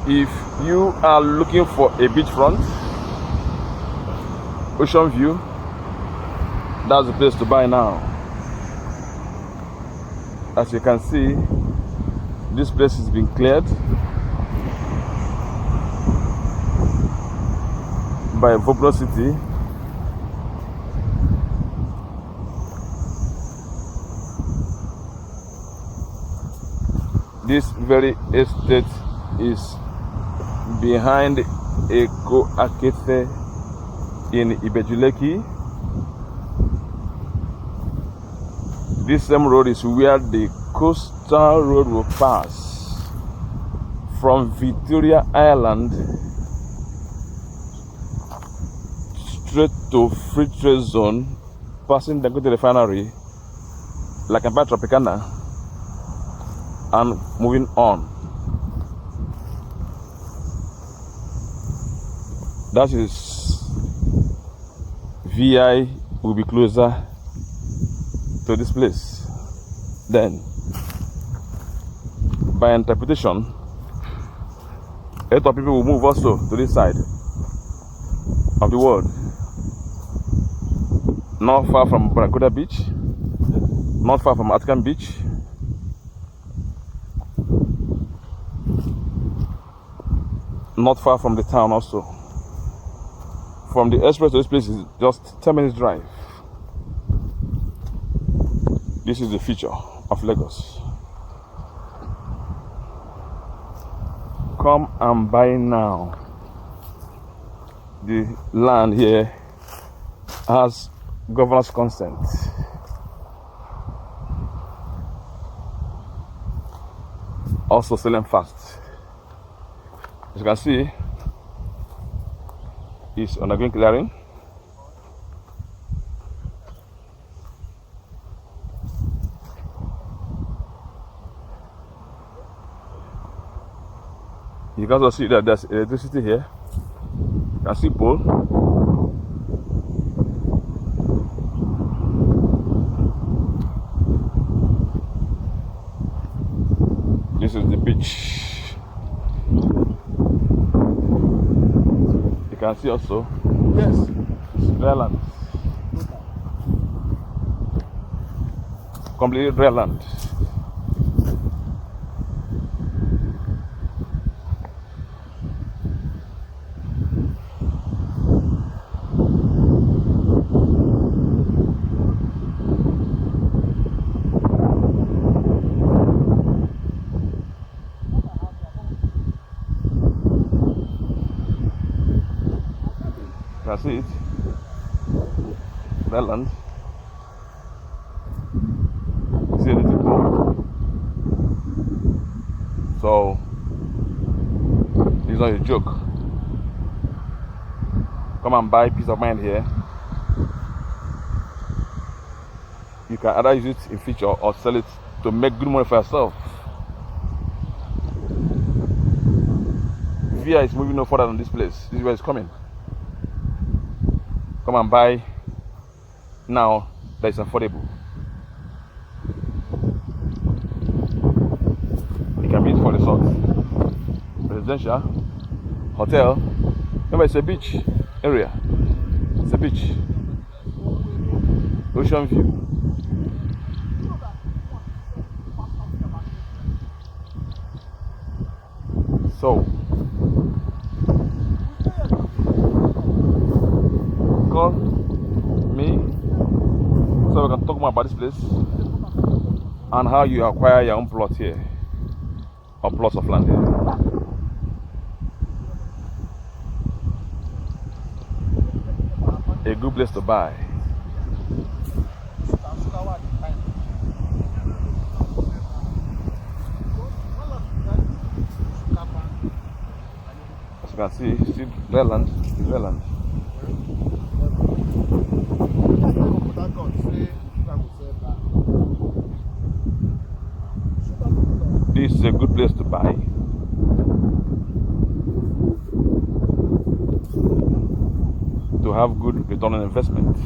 If you are looking for a beachfront, ocean view, that's the place to buy now. As you can see, this place has been cleared by VOPNUCITY. This very estate is behind Eko Akete in Ibeju-Lekki. This same road is where the coastal road will pass from Victoria Island straight to Free Trade Zone, passing the Dangote Refinery, like Empire Tropicana, and moving on. That is VI will be closer to this place. Then, by interpretation, a lot of people will move also to this side of the world. Not far from Barracuda Beach, not far from Atcan Beach. Not far from the town also. From the express to this place is just 10 minutes drive. This is the future of Lagos. Come and buy now. The land here has governor's consent. Also selling fast. As you can see, it's undergoing clearing. You can also see that there's electricity here. You can see pole. This is the beach. You can see also, yes, it's dry land. Completely dry land. You can see it, that land. See a little pool. So, it's not a joke. Come and buy peace of mind here. You can either use it in future or sell it to make good money for yourself. VIA is moving no further than this place. This is where it's coming. Come and buy now that is affordable. It can be used for resort, residential, hotel. Remember, it's a beach area. It's a beach. Ocean view. So, call me so we can talk more about this place and how you acquire your own plot here or plots of land here. A good place to buy. As you can see, still dry land, dry land. This is a good place to buy. To have good return on investment.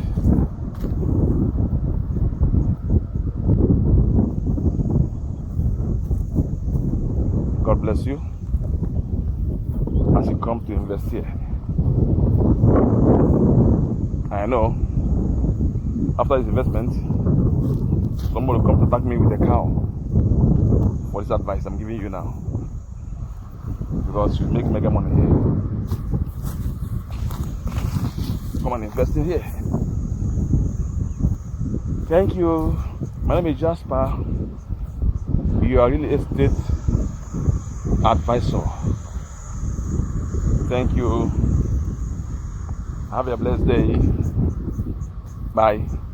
God bless you. as you come to invest here. I know after this investment, someone will come to thank me with a cow for this advice I'm giving you now. Because you make mega money here. Come and invest in here. Thank you. My name is Jasper. You are really a estate advisor. Thank you. Have a blessed day. Bye.